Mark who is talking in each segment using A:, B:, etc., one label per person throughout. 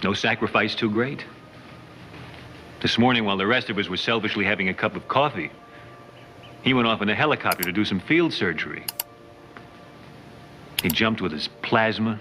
A: No sacrifice too great. This morning, while the rest of us were selfishly having a cup of coffee, he went off in a helicopter to do some field surgery. He jumped with his plasma.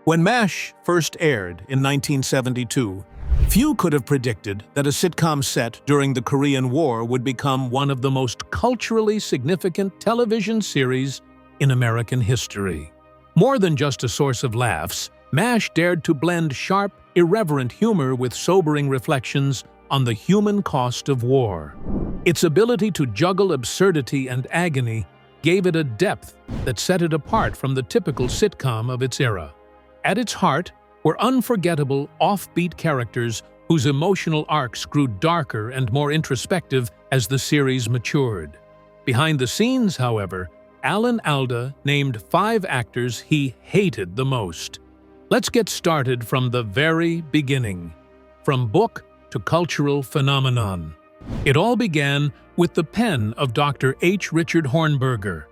B: When MASH first aired in 1972, few could have predicted that a sitcom set during the Korean War would become one of the most culturally significant television series in American history. More than just a source of laughs, MASH dared to blend sharp, irreverent humor with sobering reflections on the human cost of war. Its ability to juggle absurdity and agony gave it a depth that set it apart from the typical sitcom of its era. At its heart were unforgettable, offbeat characters whose emotional arcs grew darker and more introspective as the series matured. Behind the scenes, however, Alda named 5 actors he hated the most. Let's get started from the very beginning, from book to cultural phenomenon. It all began with the pen of Dr. H. Richard Hornberger,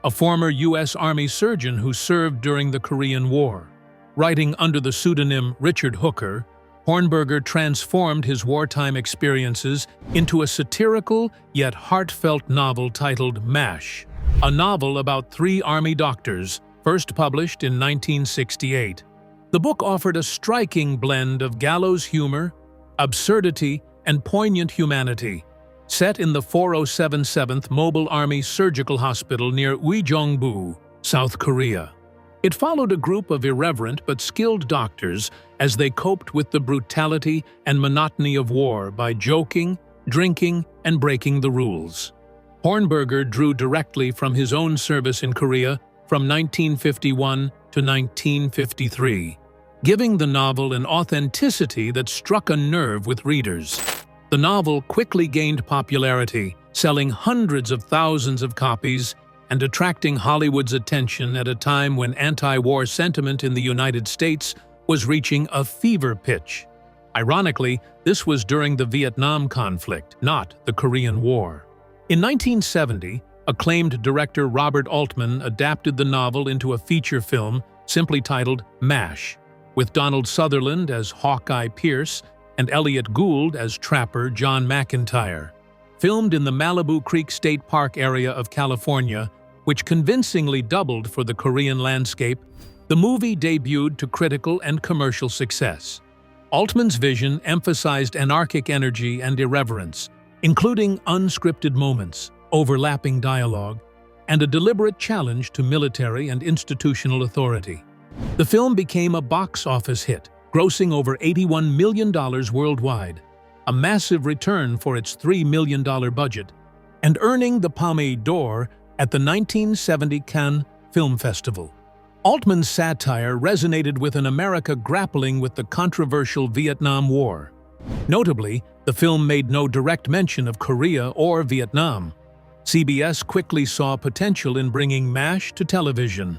B: a former U.S. Army surgeon who served during the Korean War. Writing under the pseudonym Richard Hooker, Hornberger transformed his wartime experiences into a satirical yet heartfelt novel titled MASH, a novel about 3 Army doctors, first published in 1968. The book offered a striking blend of gallows humor, absurdity, and poignant humanity, set in the 4077th Mobile Army Surgical Hospital near Uijeongbu, South Korea. It followed a group of irreverent but skilled doctors as they coped with the brutality and monotony of war by joking, drinking, and breaking the rules. Hornberger drew directly from his own service in Korea from 1951 to 1953, giving the novel an authenticity that struck a nerve with readers. The novel quickly gained popularity, selling hundreds of thousands of copies and attracting Hollywood's attention at a time when anti-war sentiment in the United States was reaching a fever pitch. Ironically, this was during the Vietnam conflict, not the Korean War. In 1970, acclaimed director Robert Altman adapted the novel into a feature film simply titled MASH, with Donald Sutherland as Hawkeye Pierce and Elliot Gould as Trapper John McIntyre. Filmed in the Malibu Creek State Park area of California, which convincingly doubled for the Korean landscape, the movie debuted to critical and commercial success. Altman's vision emphasized anarchic energy and irreverence, including unscripted moments, overlapping dialogue, and a deliberate challenge to military and institutional authority. The film became a box office hit, grossing over $81 million worldwide, a massive return for its $3 million budget, and earning the Palme d'Or at the 1970 Cannes Film Festival. Altman's satire resonated with an America grappling with the controversial Vietnam War. Notably, the film made no direct mention of Korea or Vietnam. CBS quickly saw potential in bringing MASH to television.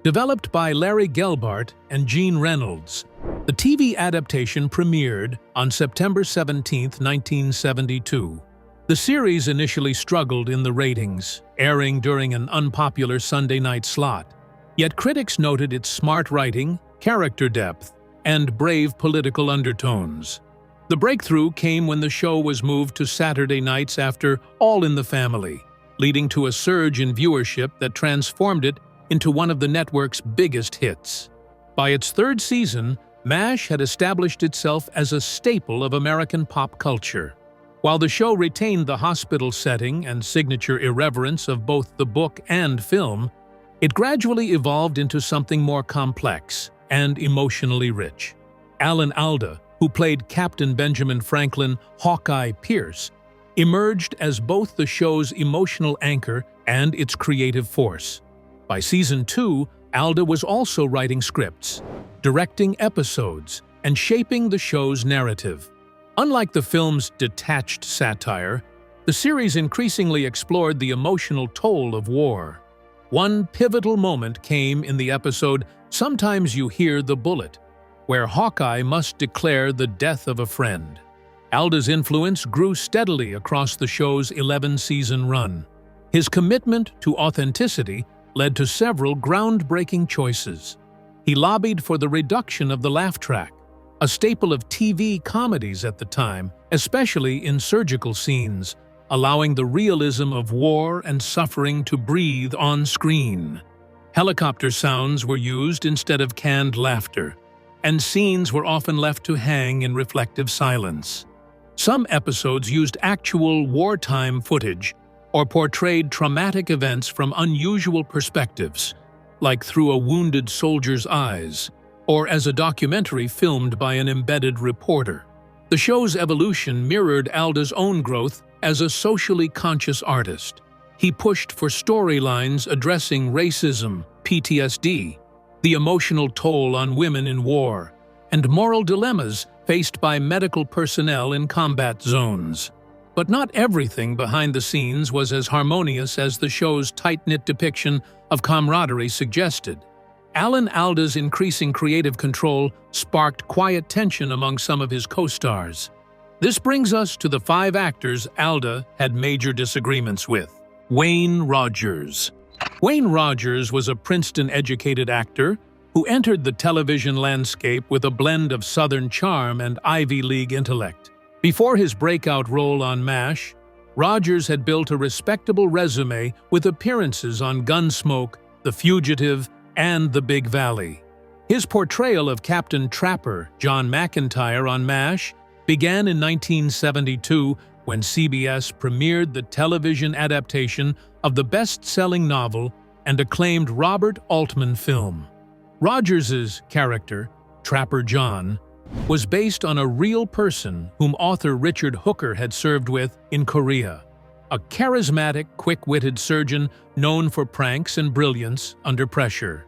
B: Developed by Larry Gelbart and Gene Reynolds, the TV adaptation premiered on September 17, 1972. The series initially struggled in the ratings, airing during an unpopular Sunday night slot. Yet critics noted its smart writing, character depth, and brave political undertones. The breakthrough came when the show was moved to Saturday nights after All in the Family, leading to a surge in viewership that transformed it into one of the network's biggest hits. By its 3rd season, MASH had established itself as a staple of American pop culture. While the show retained the hospital setting and signature irreverence of both the book and film, it gradually evolved into something more complex and emotionally rich. Alda, who played Captain Benjamin Franklin Hawkeye Pierce, emerged as both the show's emotional anchor and its creative force. By season 2, Alda was also writing scripts, directing episodes, and shaping the show's narrative. Unlike the film's detached satire, the series increasingly explored the emotional toll of war. One pivotal moment came in the episode Sometimes You Hear the Bullet, where Hawkeye must declare the death of a friend. Alda's influence grew steadily across the show's 11-season run. His commitment to authenticity led to several groundbreaking choices. He lobbied for the reduction of the laugh track, a staple of TV comedies at the time, especially in surgical scenes, allowing the realism of war and suffering to breathe on screen. Helicopter sounds were used instead of canned laughter, and scenes were often left to hang in reflective silence. Some episodes used actual wartime footage or portrayed traumatic events from unusual perspectives, like through a wounded soldier's eyes, or as a documentary filmed by an embedded reporter. The show's evolution mirrored Alda's own growth as a socially conscious artist. He pushed for storylines addressing racism, PTSD, the emotional toll on women in war, and moral dilemmas faced by medical personnel in combat zones. But not everything behind the scenes was as harmonious as the show's tight-knit depiction of camaraderie suggested. Alda's increasing creative control sparked quiet tension among some of his co-stars. This brings us to the 5 actors Alda had major disagreements with. Wayne Rogers. Wayne Rogers was a Princeton-educated actor who entered the television landscape with a blend of Southern charm and Ivy League intellect. Before his breakout role on MASH, Rogers had built a respectable resume with appearances on Gunsmoke, The Fugitive, and The Big Valley. His portrayal of Captain Trapper, John McIntyre on MASH, began in 1972 when CBS premiered the television adaptation of the best-selling novel and acclaimed Robert Altman film. Rogers's character, Trapper John, was based on a real person whom author Richard Hooker had served with in Korea, a charismatic, quick-witted surgeon known for pranks and brilliance under pressure.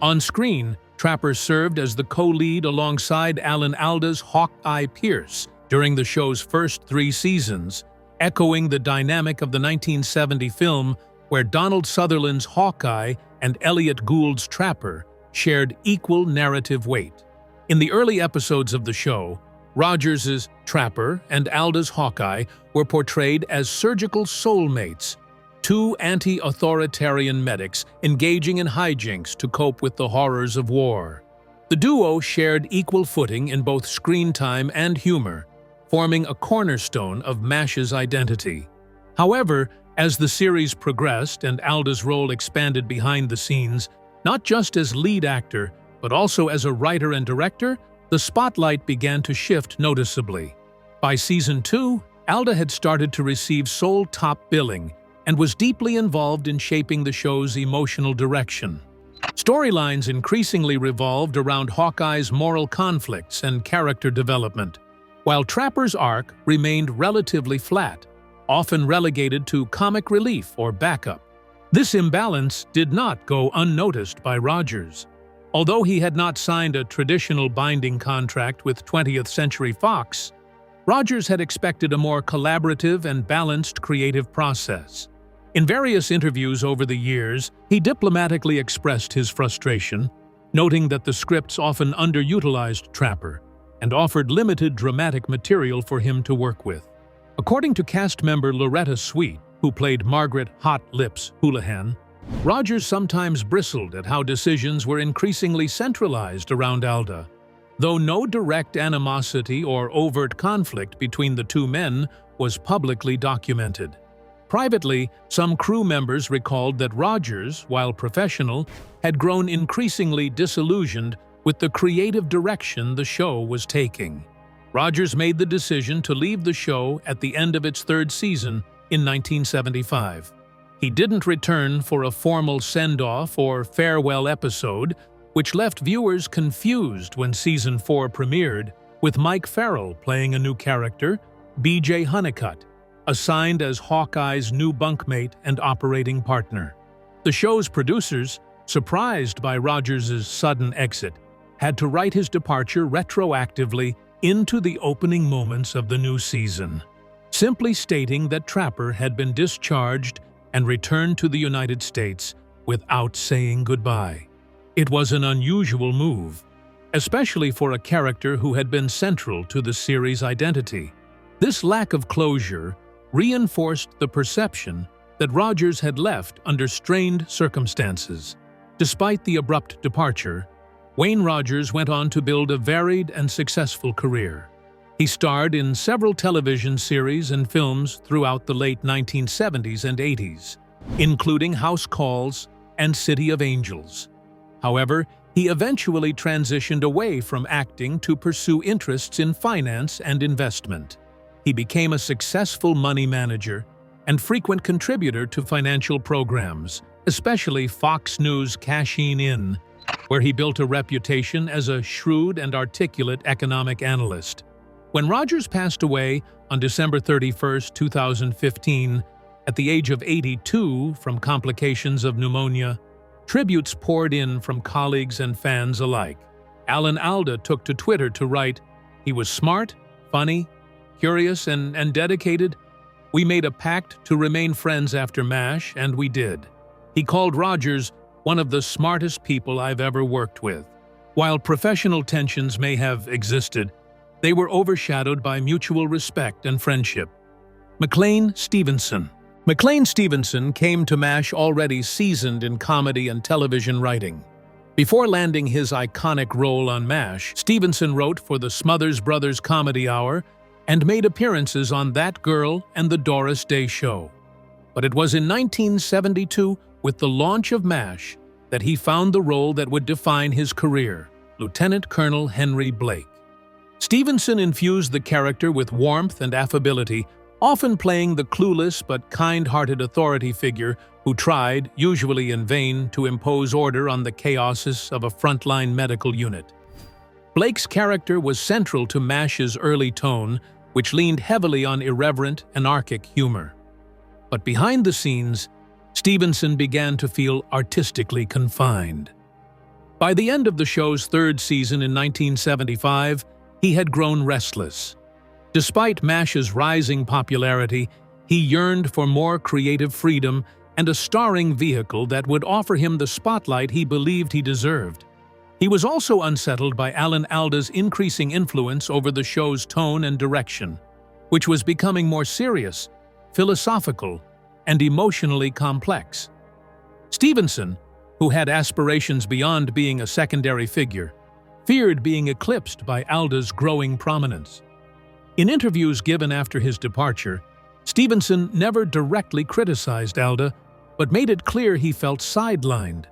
B: On screen, Trapper served as the co-lead alongside Alda's Hawkeye Pierce during the show's first 3 seasons, echoing the dynamic of the 1970 film where Donald Sutherland's Hawkeye and Elliot Gould's Trapper shared equal narrative weight. In the early episodes of the show, Rogers's Trapper and Alda's Hawkeye were portrayed as surgical soulmates, 2 anti-authoritarian medics engaging in hijinks to cope with the horrors of war. The duo shared equal footing in both screen time and humor, forming a cornerstone of MASH's identity. However, as the series progressed and Alda's role expanded behind the scenes, not just as lead actor, but also as a writer and director, the spotlight began to shift noticeably. By season 2, Alda had started to receive sole top billing and was deeply involved in shaping the show's emotional direction. Storylines increasingly revolved around Hawkeye's moral conflicts and character development, while Trapper's arc remained relatively flat, often relegated to comic relief or backup. This imbalance did not go unnoticed by Rogers. Although he had not signed a traditional binding contract with 20th Century Fox, Rogers had expected a more collaborative and balanced creative process. In various interviews over the years, he diplomatically expressed his frustration, noting that the scripts often underutilized Trapper and offered limited dramatic material for him to work with. According to cast member Loretta Sweet, who played Margaret Hot Lips Houlihan, Rogers sometimes bristled at how decisions were increasingly centralized around Alda. Though no direct animosity or overt conflict between the 2 men was publicly documented. Privately, some crew members recalled that Rogers, while professional, had grown increasingly disillusioned with the creative direction the show was taking. Rogers made the decision to leave the show at the end of its 3rd season in 1975. He didn't return for a formal send-off or farewell episode, which left viewers confused when Season 4 premiered, with Mike Farrell playing a new character, B.J. Honeycutt, assigned as Hawkeye's new bunkmate and operating partner. The show's producers, surprised by Rogers' sudden exit, had to write his departure retroactively into the opening moments of the new season, simply stating that Trapper had been discharged and returned to the United States without saying goodbye. It was an unusual move, especially for a character who had been central to the series' identity. This lack of closure reinforced the perception that Rogers had left under strained circumstances. Despite the abrupt departure, Wayne Rogers went on to build a varied and successful career. He starred in several television series and films throughout the late 1970s and 80s, including House Calls and City of Angels. However, he eventually transitioned away from acting to pursue interests in finance and investment. He became a successful money manager and frequent contributor to financial programs, especially Fox News' Cashing In, where he built a reputation as a shrewd and articulate economic analyst. When Rogers passed away on December 31, 2015, at the age of 82 from complications of pneumonia, tributes poured in from colleagues and fans alike. Alda took to Twitter to write, "He was smart, funny, curious, and dedicated. We made a pact to remain friends after MASH, and we did." He called Rogers one of the smartest people I've ever worked with. While professional tensions may have existed, they were overshadowed by mutual respect and friendship. McLean Stevenson. McLean Stevenson came to MASH already seasoned in comedy and television writing. Before landing his iconic role on MASH, Stevenson wrote for the Smothers Brothers Comedy Hour and made appearances on That Girl and The Doris Day Show. But it was in 1972, with the launch of MASH, that he found the role that would define his career, Lieutenant Colonel Henry Blake. Stevenson infused the character with warmth and affability, often playing the clueless but kind-hearted authority figure who tried, usually in vain, to impose order on the chaoses of a frontline medical unit. Blake's character was central to MASH's early tone, which leaned heavily on irreverent, anarchic humor. But behind the scenes, Stevenson began to feel artistically confined. By the end of the show's third season in 1975, he had grown restless. Despite MASH's rising popularity, he yearned for more creative freedom and a starring vehicle that would offer him the spotlight he believed he deserved. He was also unsettled by Alda's increasing influence over the show's tone and direction, which was becoming more serious, philosophical, and emotionally complex. Stevenson, who had aspirations beyond being a secondary figure, feared being eclipsed by Alda's growing prominence. In interviews given after his departure, Stevenson never directly criticized Alda, but made it clear he felt sidelined.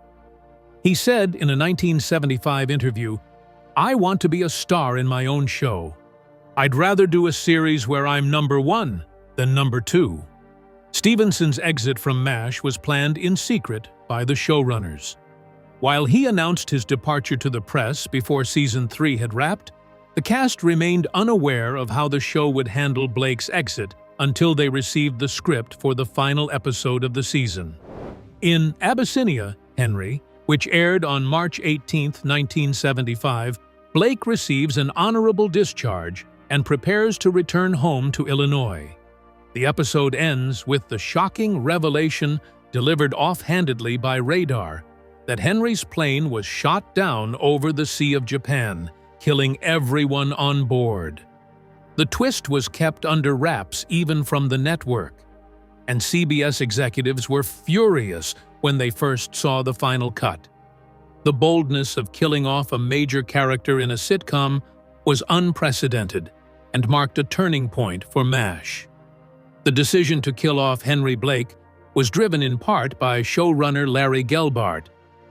B: He said in a 1975 interview, "I want to be a star in my own show. I'd rather do a series where I'm number one than number two." Stevenson's exit from MASH was planned in secret by the showrunners. While he announced his departure to the press before Season 3 had wrapped, the cast remained unaware of how the show would handle Blake's exit until they received the script for the final episode of the season. In Abyssinia, Henry, which aired on March 18, 1975, Blake receives an honorable discharge and prepares to return home to Illinois. The episode ends with the shocking revelation, delivered offhandedly by radar, that Henry's plane was shot down over the Sea of Japan, killing everyone on board. The twist was kept under wraps even from the network, and CBS executives were furious when they first saw the final cut. The boldness of killing off a major character in a sitcom was unprecedented and marked a turning point for MASH. The decision to kill off Henry Blake was driven in part by showrunner Larry Gelbart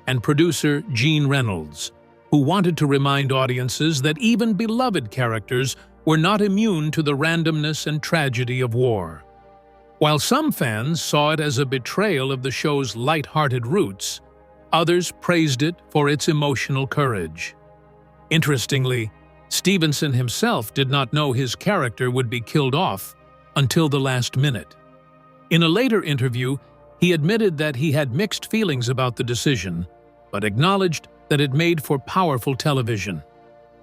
B: and producer Gene Reynolds, who wanted to remind audiences that even beloved characters were not immune to the randomness and tragedy of war. While some fans saw it as a betrayal of the show's light-hearted roots, others praised it for its emotional courage. Interestingly, Stevenson himself did not know his character would be killed off until the last minute. In a later interview, he admitted that he had mixed feelings about the decision, but acknowledged that it made for powerful television.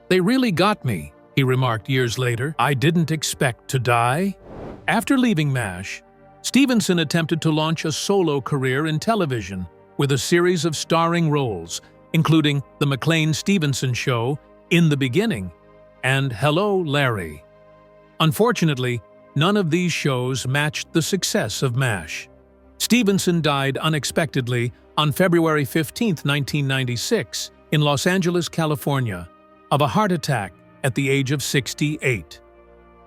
B: "They really got me," he remarked years later. "I didn't expect to die." After leaving MASH, Stevenson attempted to launch a solo career in television with a series of starring roles, including The McLean Stevenson Show, In the Beginning, and Hello, Larry. Unfortunately, none of these shows matched the success of MASH. Stevenson died unexpectedly on February 15, 1996, in Los Angeles, California, of a heart attack at the age of 68.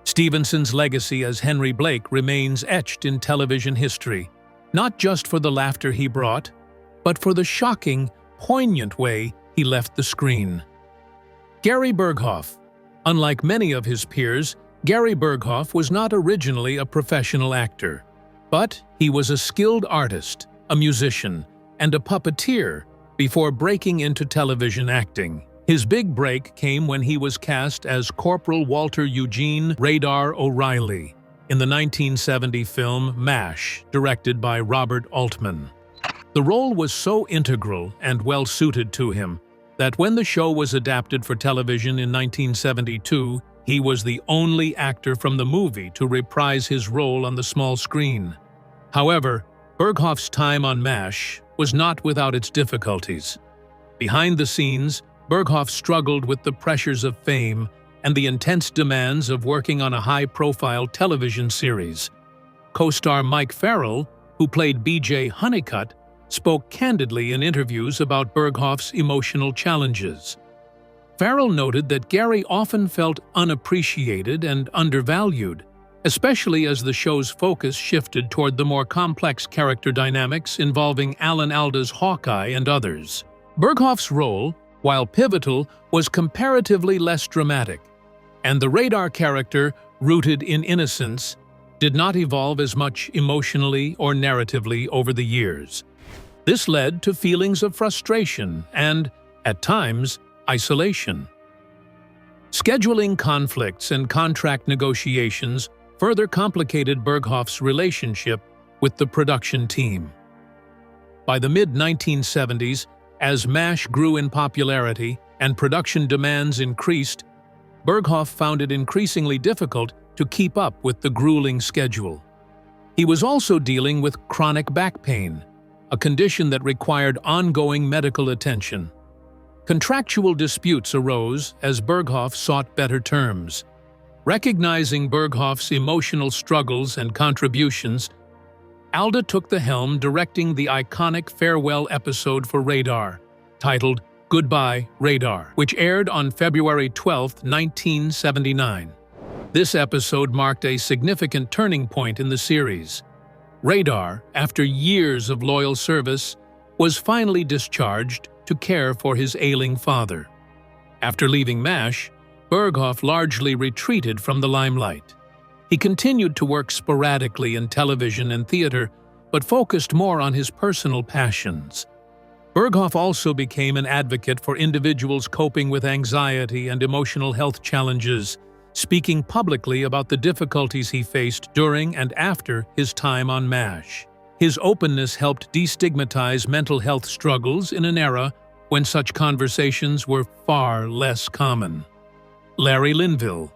B: Stevenson's legacy as Henry Blake remains etched in television history, not just for the laughter he brought, but for the shocking, poignant way he left the screen. Gary Berghoff. Unlike many of his peers, Gary Berghoff was not originally a professional actor, but he was a skilled artist, a musician, and a puppeteer before breaking into television acting. His big break came when he was cast as Corporal Walter Eugene Radar O'Reilly in the 1970 film MASH, directed by Robert Altman. The role was so integral and well-suited to him that when the show was adapted for television in 1972, he was the only actor from the movie to reprise his role on the small screen. However, Berghoff's time on MASH was not without its difficulties. Behind the scenes, Berghoff struggled with the pressures of fame and the intense demands of working on a high-profile television series. Co-star Mike Farrell, who played B.J. Honeycutt, spoke candidly in interviews about Berghoff's emotional challenges. Farrell noted that Gary often felt unappreciated and undervalued, especially as the show's focus shifted toward the more complex character dynamics involving Alan Alda's Hawkeye and others. Berghoff's role, while pivotal, was comparatively less dramatic, and the Radar character, rooted in innocence, did not evolve as much emotionally or narratively over the years. This led to feelings of frustration and, at times, isolation. Scheduling conflicts and contract negotiations further complicated Berghoff's relationship with the production team. By the mid-1970s, as MASH grew in popularity and production demands increased, Berghoff found it increasingly difficult to keep up with the grueling schedule. He was also dealing with chronic back pain, a condition that required ongoing medical attention. Contractual disputes arose as Berghoff sought better terms. Recognizing Berghoff's emotional struggles and contributions, Alda took the helm, directing the iconic farewell episode for Radar, titled Goodbye, Radar, which aired on February 12, 1979. This episode marked a significant turning point in the series. Radar, after years of loyal service, was finally discharged to care for his ailing father. After leaving MASH, Berghoff largely retreated from the limelight. He continued to work sporadically in television and theater, but focused more on his personal passions. Berghoff also became an advocate for individuals coping with anxiety and emotional health challenges, speaking publicly about the difficulties he faced during and after his time on MASH. His openness helped destigmatize mental health struggles in an era when such conversations were far less common. Larry Linville.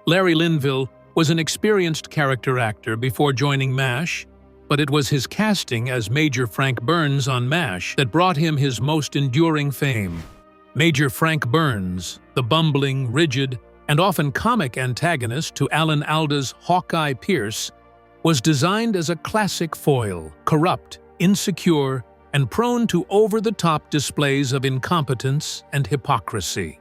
B: Larry Linville was an experienced character actor before joining MASH, but it was his casting as Major Frank Burns on MASH that brought him his most enduring fame. Major Frank Burns, the bumbling, rigid, and often comic antagonist to Alan Alda's Hawkeye Pierce, was designed as a classic foil, corrupt, insecure, and prone to over-the-top displays of incompetence and hypocrisy.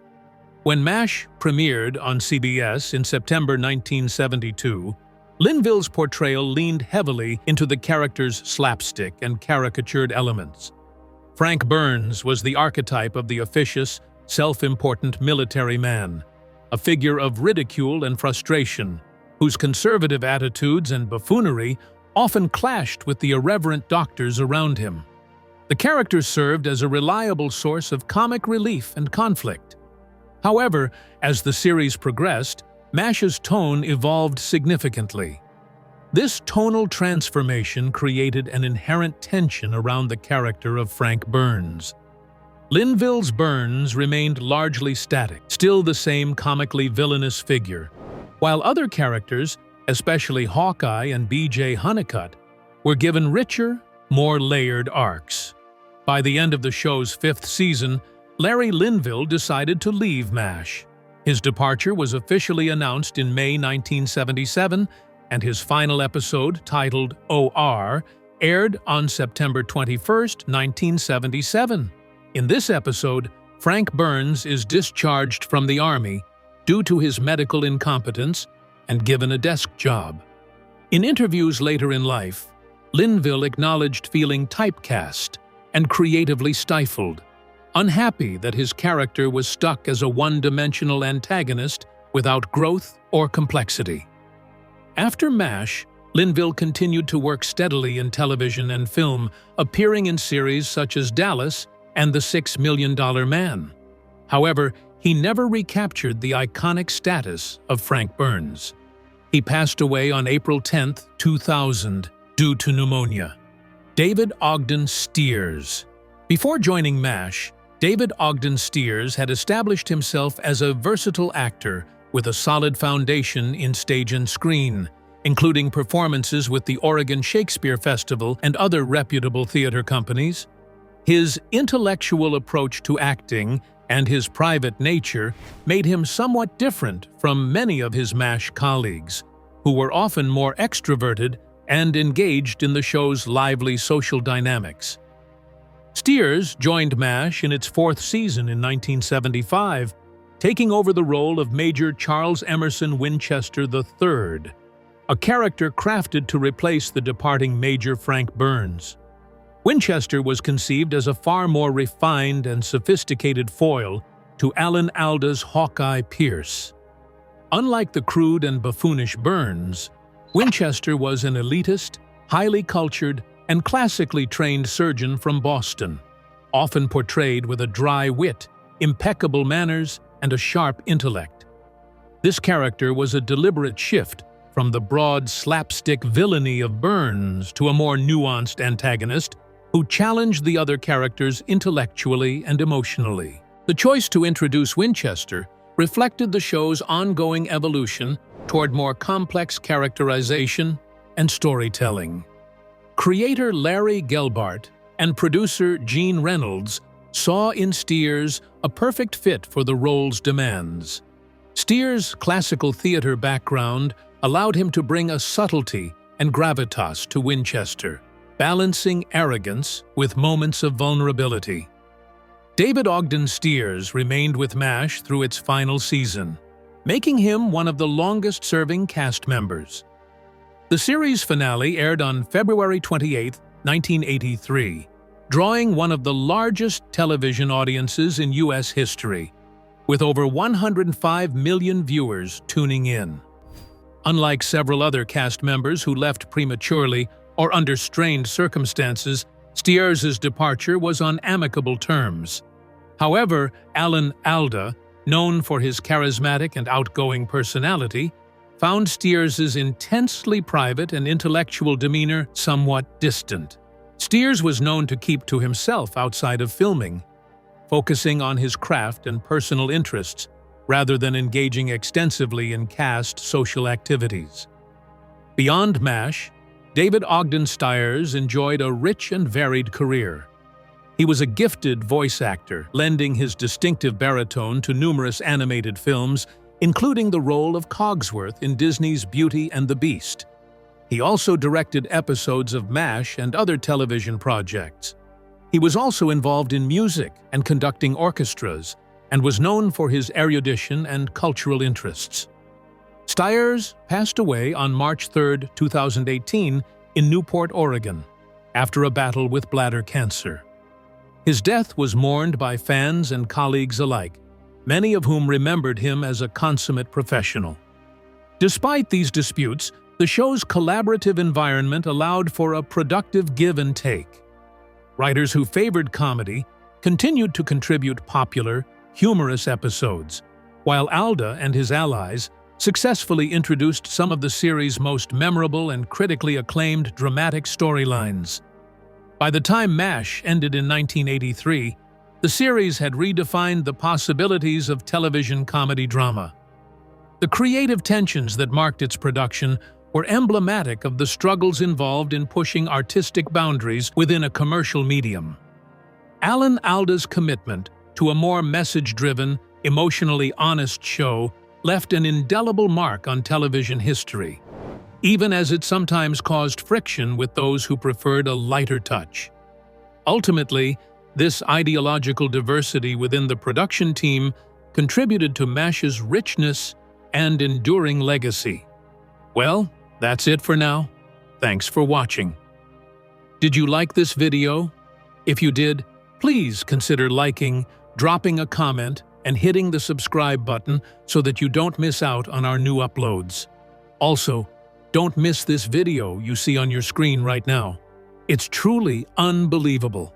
B: When MASH premiered on CBS in September 1972, Linville's portrayal leaned heavily into the character's slapstick and caricatured elements. Frank Burns was the archetype of the officious, self-important military man, a figure of ridicule and frustration, whose conservative attitudes and buffoonery often clashed with the irreverent doctors around him. The character served as a reliable source of comic relief and conflict. However, as the series progressed, MASH's tone evolved significantly. This tonal transformation created an inherent tension around the character of Frank Burns. Linville's Burns remained largely static, still the same comically villainous figure, while other characters, especially Hawkeye and B.J. Honeycutt, were given richer, more layered arcs. By the end of the show's 5th season, Larry Linville decided to leave MASH. His departure was officially announced in May 1977, and his final episode, titled OR, aired on September 21, 1977. In this episode, Frank Burns is discharged from the Army due to his medical incompetence and given a desk job. In interviews later in life, Linville acknowledged feeling typecast and creatively stifled, unhappy that his character was stuck as a one-dimensional antagonist without growth or complexity. After MASH, Linville continued to work steadily in television and film, appearing in series such as Dallas and The $6 Million Man. However, he never recaptured the iconic status of Frank Burns. He passed away on April 10, 2000, due to pneumonia. David Ogden Stiers. Before joining MASH, David Ogden Stiers had established himself as a versatile actor with a solid foundation in stage and screen, including performances with the Oregon Shakespeare Festival and other reputable theater companies. His intellectual approach to acting and his private nature made him somewhat different from many of his MASH colleagues, who were often more extroverted and engaged in the show's lively social dynamics. Stiers joined MASH in its fourth season in 1975, taking over the role of Major Charles Emerson Winchester III, a character crafted to replace the departing Major Frank Burns. Winchester was conceived as a far more refined and sophisticated foil to Alan Alda's Hawkeye Pierce. Unlike the crude and buffoonish Burns, Winchester was an elitist, highly cultured, and classically trained surgeon from Boston, often portrayed with a dry wit, impeccable manners, and a sharp intellect. This character was a deliberate shift from the broad slapstick villainy of Burns to a more nuanced antagonist who challenged the other characters intellectually and emotionally. The choice to introduce Winchester reflected the show's ongoing evolution toward more complex characterization and storytelling. Creator Larry Gelbart and producer Gene Reynolds saw in Stiers a perfect fit for the role's demands. Stiers' classical theater background allowed him to bring a subtlety and gravitas to Winchester, balancing arrogance with moments of vulnerability. David Ogden Stiers remained with MASH through its final season, making him one of the longest-serving cast members. The series finale aired on February 28, 1983, drawing one of the largest television audiences in U.S. history, with over 105 million viewers tuning in. Unlike several other cast members who left prematurely or under strained circumstances, Stiers' departure was on amicable terms. However, Alan Alda, known for his charismatic and outgoing personality, found Stiers' intensely private and intellectual demeanor somewhat distant. Stiers was known to keep to himself outside of filming, focusing on his craft and personal interests rather than engaging extensively in cast social activities. Beyond MASH, David Ogden Stiers enjoyed a rich and varied career. He was a gifted voice actor, lending his distinctive baritone to numerous animated films, including the role of Cogsworth in Disney's Beauty and the Beast. He also directed episodes of MASH and other television projects. He was also involved in music and conducting orchestras, and was known for his erudition and cultural interests. Stiers passed away on March 3, 2018, in Newport, Oregon, after a battle with bladder cancer. His death was mourned by fans and colleagues alike, many of whom remembered him as a consummate professional. Despite these disputes, the show's collaborative environment allowed for a productive give and take. Writers who favored comedy continued to contribute popular, humorous episodes, while Alda and his allies successfully introduced some of the series' most memorable and critically acclaimed dramatic storylines. By the time MASH ended in 1983, the series had redefined the possibilities of television comedy drama. The creative tensions that marked its production were emblematic of the struggles involved in pushing artistic boundaries within a commercial medium. Alan Alda's commitment to a more message-driven, emotionally honest show left an indelible mark on television history, even as it sometimes caused friction with those who preferred a lighter touch. Ultimately, This ideological diversity within the production team contributed to MASH's richness and enduring legacy. Well, that's it for now. Thanks for watching. Did you like this video? If you did, please consider liking, dropping a comment, and hitting the subscribe button so that you don't miss out on our new uploads. Also, don't miss this video you see on your screen right now. It's truly unbelievable.